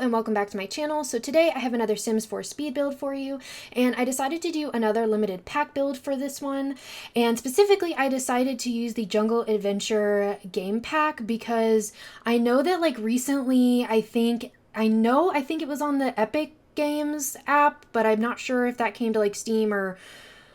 and welcome back to my channel. So today I have another Sims 4 speed build for you, and I decided to do another limited pack build for this one. And specifically I decided to use the Jungle Adventure game pack because I know that like recently I think it was on the Epic Games app, but I'm not sure if that came to like Steam or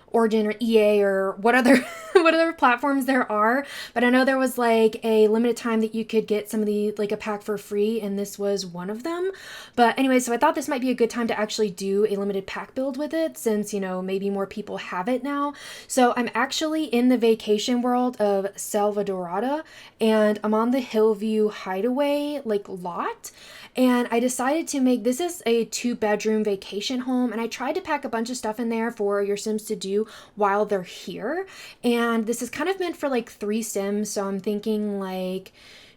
Origin or EA or what other what other platforms there are, but I know there was like a limited time that you could get some of the like a pack for free, and this was one of them. But anyway, so I thought this might be a good time to actually do a limited pack build with it, since maybe more people have it now. So I'm actually in the vacation world of Selvadorada, and I'm on the Hillview Hideaway like lot. And I decided to make this is a 2-bedroom vacation home, and I tried to pack a bunch of stuff in there for your Sims to do while they're here. And this is kind of meant for like 3 Sims, so I'm thinking like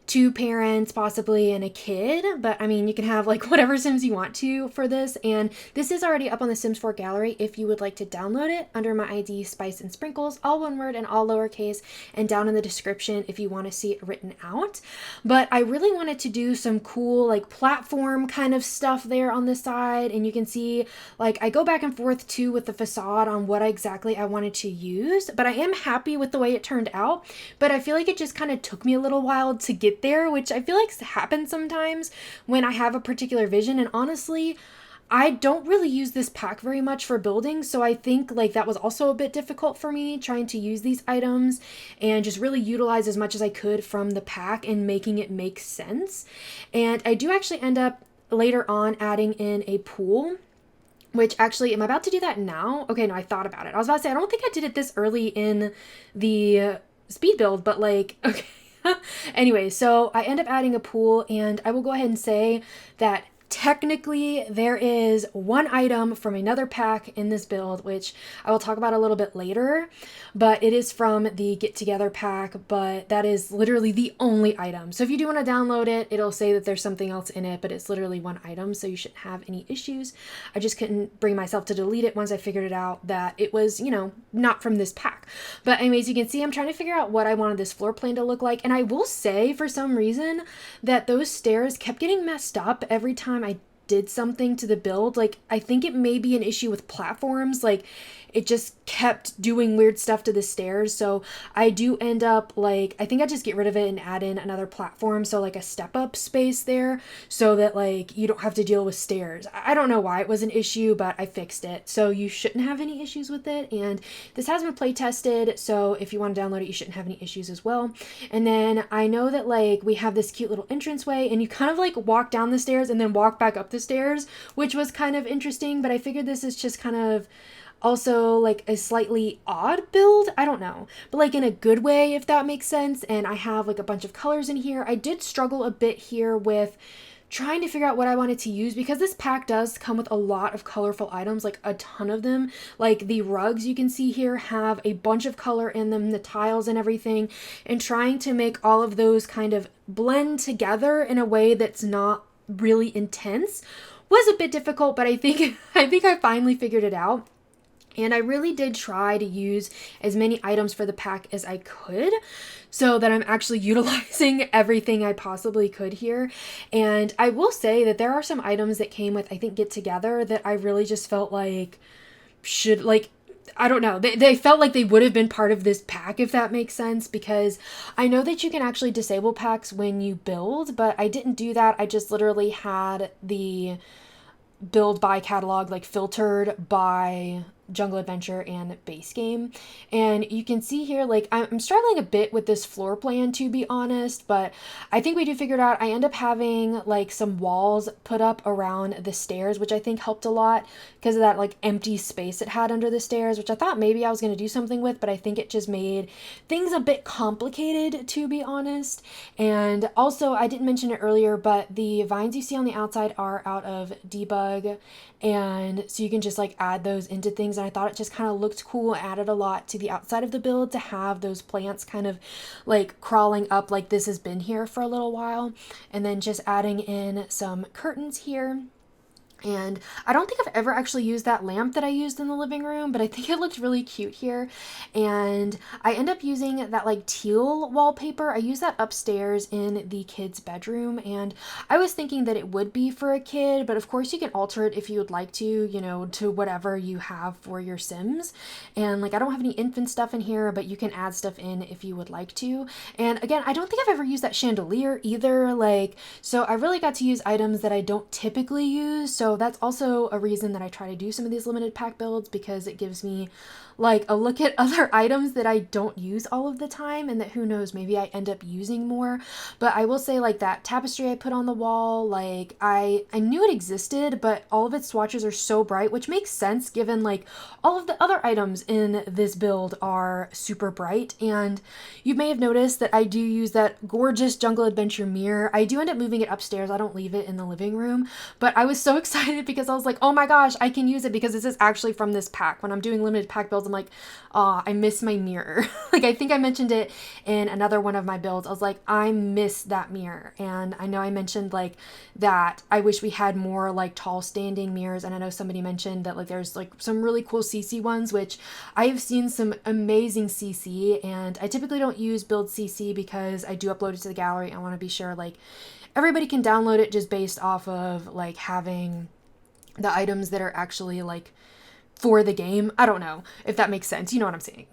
2 parents possibly and a kid, but I mean you can have like whatever Sims you want to for this. And this is already up on the Sims 4 gallery if you would like to download it under my ID spicensprinkles, all one word and all lowercase, and down in the description if you want to see it written out. But I really wanted to do some cool like platform kind of stuff there on the side, and you can see like I go back and forth too with the facade on what exactly I wanted to use, but I am happy with the way it turned out. But I feel like it just kind of took me a little while to get there, which I feel like happens sometimes when I have a particular vision. And honestly, I don't really use this pack very much for building, so I think like that was also a bit difficult for me trying to use these items and just really utilize as much as I could from the pack and making it make sense. And I do actually end up later on adding in a pool, which actually, am I about to do that now? Okay, no, I thought about it. I was about to say, I don't think I did it this early in the speed build, but like, okay. Anyway, so I end up adding a pool, and I will go ahead and say that technically there is one item from another pack in this build, which I will talk about a little bit later, but it is from the Get Together pack, but that is literally the only item. So if you do want to download it, it'll say that there's something else in it, but it's literally one item, so you shouldn't have any issues. I just couldn't bring myself to delete it once I figured it out that it was, not from this pack. But anyways, you can see I'm trying to figure out what I wanted this floor plan to look like, and I will say for some reason that those stairs kept getting messed up every time I did something to the build. Like, I think it may be an issue with platforms, like it just kept doing weird stuff to the stairs. So I do end up like, I think I just get rid of it and add in another platform, so like a step up space there, so that like you don't have to deal with stairs. I don't know why it was an issue, but I fixed it, so you shouldn't have any issues with it. And this has been play tested, so if you want to download it, you shouldn't have any issues as well. And then I know that like we have this cute little entranceway, and you kind of like walk down the stairs and then walk back up the stairs, which was kind of interesting. But I figured this is just kind of also like a slightly odd build, I don't know, but like in a good way, if that makes sense. And I have like a bunch of colors in here. I did struggle a bit here with trying to figure out what I wanted to use, because this pack does come with a lot of colorful items, like a ton of them. Like the rugs you can see here have a bunch of color in them, the tiles and everything, and trying to make all of those kind of blend together in a way that's not really intense was a bit difficult, but I think I finally figured it out. And I really did try to use as many items for the pack as I could, so that I'm actually utilizing everything I possibly could here. And I will say that there are some items that came with, I think, Get Together that I really just felt like I don't know, they felt like they would have been part of this pack, if that makes sense, because I know that you can actually disable packs when you build, but I didn't do that. I just literally had the build by catalog like filtered by Jungle Adventure and base game. And you can see here, like I'm struggling a bit with this floor plan, to be honest, but I think we do figure it out. I end up having like some walls put up around the stairs, which I think helped a lot because of that like empty space it had under the stairs, which I thought maybe I was going to do something with, but I think it just made things a bit complicated, to be honest. And also, I didn't mention it earlier, but the vines you see on the outside are out of debug, and so you can just like add those into things. And I thought it just kind of looked cool, added a lot to the outside of the build to have those plants kind of like crawling up like this has been here for a little while. And then just adding in some curtains here. And I don't think I've ever actually used that lamp that I used in the living room, but I think it looked really cute here. And I end up using that like teal wallpaper. I use that upstairs in the kids' bedroom. And I was thinking that it would be for a kid, but of course you can alter it if you would like to, you know, to whatever you have for your Sims. And like I don't have any infant stuff in here, but you can add stuff in if you would like to. And again, I don't think I've ever used that chandelier either. Like, so I really got to use items that I don't typically use. So that's also a reason that I try to do some of these limited pack builds, because it gives me like a look at other items that I don't use all of the time, and that who knows, maybe I end up using more. But I will say, like, that tapestry I put on the wall, like I knew it existed, but all of its swatches are so bright, which makes sense given like all of the other items in this build are super bright. And you may have noticed that I do use that gorgeous Jungle Adventure mirror. I do end up moving it upstairs. I don't leave it in the living room, but I was so excited because I was like, oh my gosh, I can use it because this is actually from this pack. When I'm doing limited pack builds, I'm like, oh, I miss my mirror. Like, I think I mentioned it in another one of my builds. I was like, I miss that mirror. And I know I mentioned like that I wish we had more like tall standing mirrors. And I know somebody mentioned that like there's like some really cool CC ones, which I have seen some amazing CC. And I typically don't use build CC because I do upload it to the gallery. I want to be sure like everybody can download it just based off of like having the items that are actually like for the game. I don't know if that makes sense. You know what I'm saying?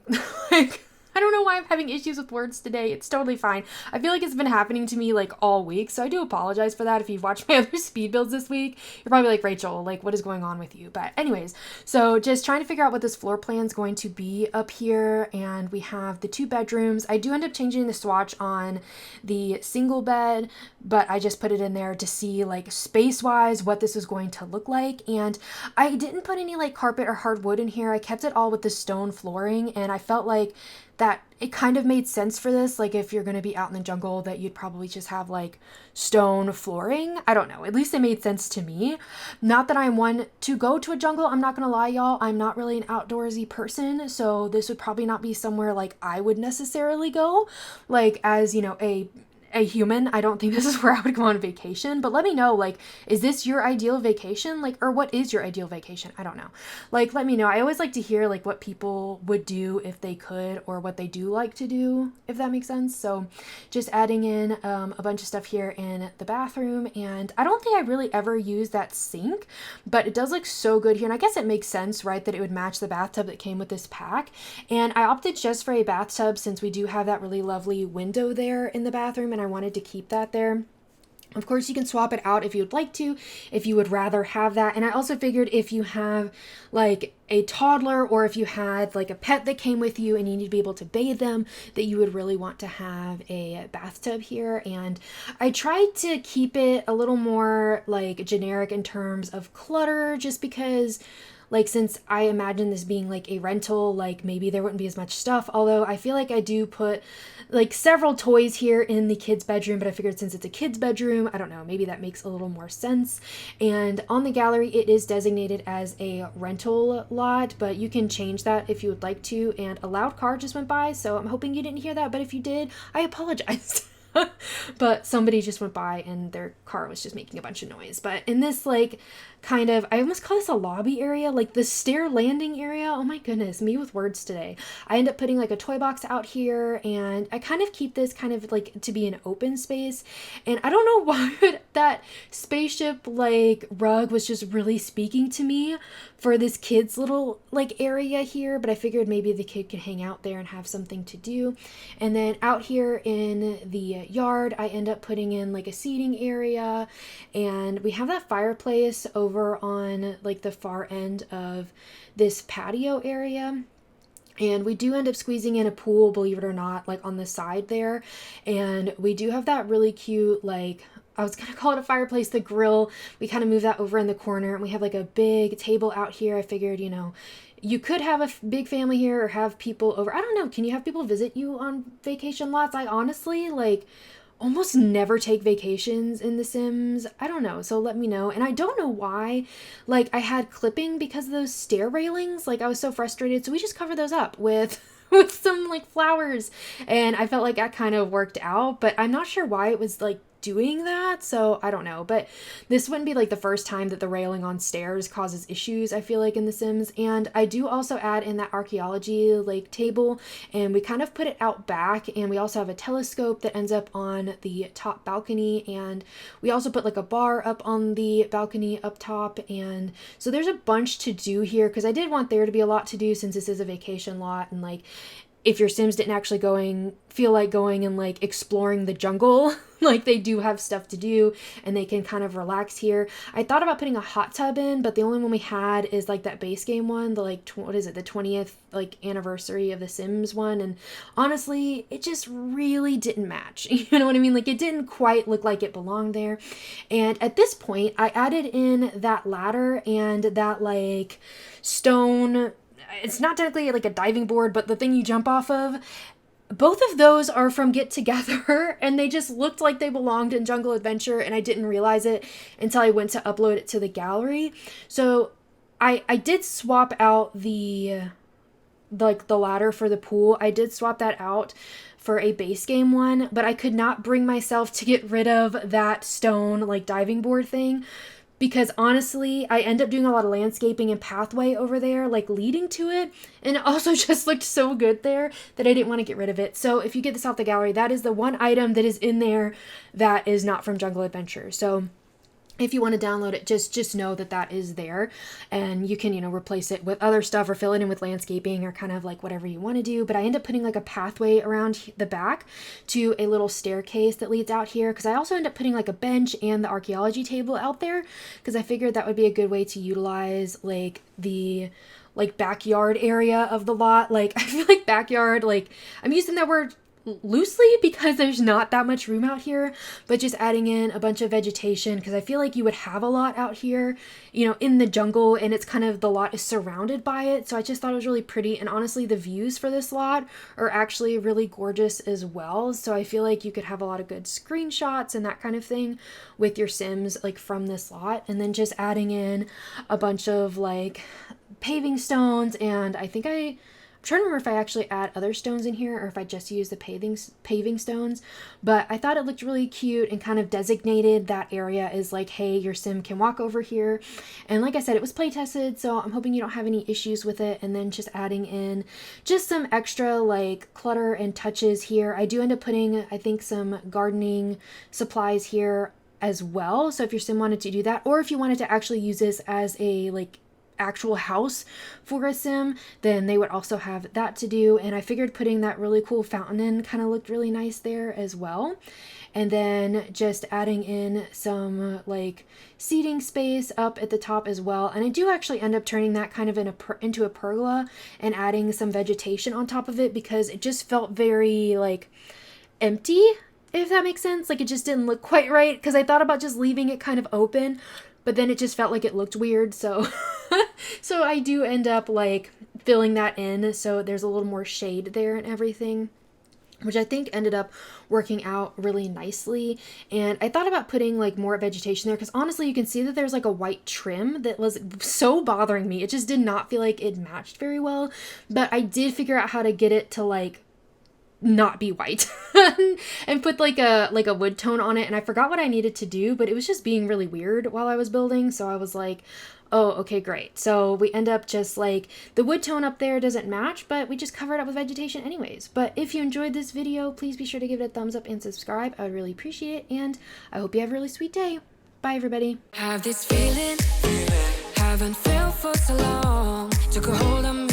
Like, I don't know why I'm having issues with words today. It's totally fine. I feel like it's been happening to me like all week, so I do apologize for that. If you've watched my other speed builds this week, you're probably like, Rachel, like, what is going on with you? But anyways, so just trying to figure out what this floor plan is going to be up here. And we have the 2 bedrooms. I do end up changing the swatch on the single bed, but I just put it in there to see like space-wise what this is going to look like. And I didn't put any like carpet or hardwood in here. I kept it all with the stone flooring, and I felt like that it kind of made sense for this. Like, if you're going to be out in the jungle, that you'd probably just have like stone flooring. I don't know. At least it made sense to me. Not that I'm one to go to a jungle. I'm not going to lie, y'all. I'm not really an outdoorsy person. So this would probably not be somewhere like I would necessarily go. Like, as, you know, a human, I don't think this is where I would go on vacation. But let me know, like, is this your ideal vacation? Like, or what is your ideal vacation? I don't know. Like, let me know. I always like to hear like what people would do if they could, or what they do like to do, if that makes sense. So just adding in a bunch of stuff here in the bathroom. And I don't think I really ever use that sink, but it does look so good here. And I guess it makes sense, right, that it would match the bathtub that came with this pack. And I opted just for a bathtub since we do have that really lovely window there in the bathroom, and I wanted to keep that there. Of course, you can swap it out if you would like to, if you would rather have that. And I also figured if you have like a toddler, or if you had like a pet that came with you and you need to be able to bathe them, that you would really want to have a bathtub here. And I tried to keep it a little more like generic in terms of clutter, just because like, since I imagine this being like a rental, like maybe there wouldn't be as much stuff. Although I feel like I do put like several toys here in the kids' bedroom, but I figured since it's a kids' bedroom, I don't know, maybe that makes a little more sense. And on the gallery, it is designated as a rental lot, but you can change that if you would like to. And a loud car just went by, so I'm hoping you didn't hear that, but if you did, I apologize. But somebody just went by and their car was just making a bunch of noise. But in this like kind of, I almost call this a lobby area, like the stair landing area. Oh my goodness, me with words today. I end up putting like a toy box out here, and I kind of keep this kind of like to be an open space. And I don't know why that spaceship like rug was just really speaking to me for this kid's little like area here, but I figured maybe the kid could hang out there and have something to do. And then out here in the yard, I end up putting in like a seating area, and we have that fireplace over on like the far end of this patio area. And we do end up squeezing in a pool, believe it or not, like on the side there. And we do have that really cute, like, I was going to call it a fireplace, the grill. We kind of move that over in the corner, and we have like a big table out here. I figured, you know, you could have a big family here or have people over. I don't know. Can you have people visit you on vacation lots? I honestly like almost never take vacations in The Sims. I don't know. So let me know. And I don't know why, like, I had clipping because of those stair railings. Like, I was so frustrated. So we just covered those up with some like flowers, and I felt like that kind of worked out, but I'm not sure why it was like doing that, so I don't know. But this wouldn't be like the first time that the railing on stairs causes issues, I feel like, in The Sims. And I do also add in that archaeology like table, and we kind of put it out back, and we also have a telescope that ends up on the top balcony, and we also put like a bar up on the balcony up top. And so there's a bunch to do here, because I did want there to be a lot to do since this is a vacation lot, and like if your Sims didn't actually feel like going and like exploring the jungle, like they do have stuff to do and they can kind of relax here. I thought about putting a hot tub in, but the only one we had is like that base game one, the like, what is it, the 20th like anniversary of The Sims one. And honestly, it just really didn't match. You know what I mean? Like it didn't quite look like it belonged there. And at this point, I added in that ladder and that like stone, it's not technically like a diving board, but the thing you jump off of. Both of those are from Get Together, and they just looked like they belonged in Jungle Adventure, and I didn't realize it until I went to upload it to the gallery. So I did swap out the ladder for the pool. I did swap that out for a base game one, but I could not bring myself to get rid of that stone like diving board thing. Because honestly, I end up doing a lot of landscaping and pathway over there, like leading to it. And it also just looked so good there that I didn't want to get rid of it. So if you get this off the gallery, that is the one item that is in there that is not from Jungle Adventure. So if you want to download it, just know that that is there, and you can, you know, replace it with other stuff or fill it in with landscaping or kind of like whatever you want to do. But I end up putting like a pathway around the back to a little staircase that leads out here, because I also end up putting like a bench and the archaeology table out there, because I figured that would be a good way to utilize like the like backyard area of the lot. Like I feel like backyard, like I'm using that word loosely because there's not that much room out here, but just adding in a bunch of vegetation, because I feel like you would have a lot out here, you know, in the jungle, and it's kind of, the lot is surrounded by it. So I just thought it was really pretty, and honestly the views for this lot are actually really gorgeous as well. So I feel like you could have a lot of good screenshots and that kind of thing with your Sims like from this lot. And then just adding in a bunch of like paving stones, and I think I'm trying to remember if I actually add other stones in here or if I just use the paving stones, but I thought it looked really cute and kind of designated that area as like, hey, your Sim can walk over here. And like I said, it was play tested, so I'm hoping you don't have any issues with it. And then just adding in just some extra like clutter and touches here. I do end up putting, I think, some gardening supplies here as well. So if your Sim wanted to do that, or if you wanted to actually use this as a like actual house for a Sim, then they would also have that to do. And I figured putting that really cool fountain in kind of looked really nice there as well. And then just adding in some like seating space up at the top as well. And I do actually end up turning that kind of into a pergola and adding some vegetation on top of it, because it just felt very like empty, if that makes sense. Like it just didn't look quite right, because I thought about just leaving it kind of open, but then it just felt like it looked weird. So so I do end up like filling that in, so there's a little more shade there and everything, which I think ended up working out really nicely. And I thought about putting like more vegetation there, because honestly you can see that there's like a white trim that was so bothering me. It just did not feel like it matched very well, but I did figure out how to get it to like not be white and put like a wood tone on it. And I forgot what I needed to do, but it was just being really weird while I was building. So I was like, oh, okay, great. So we end up just like, the wood tone up there doesn't match, but we just cover it up with vegetation anyways. But if you enjoyed this video, please be sure to give it a thumbs up and subscribe. I would really appreciate it. And I hope you have a really sweet day. Bye, everybody. Have this feeling, haven't felt for so long. Took a hold on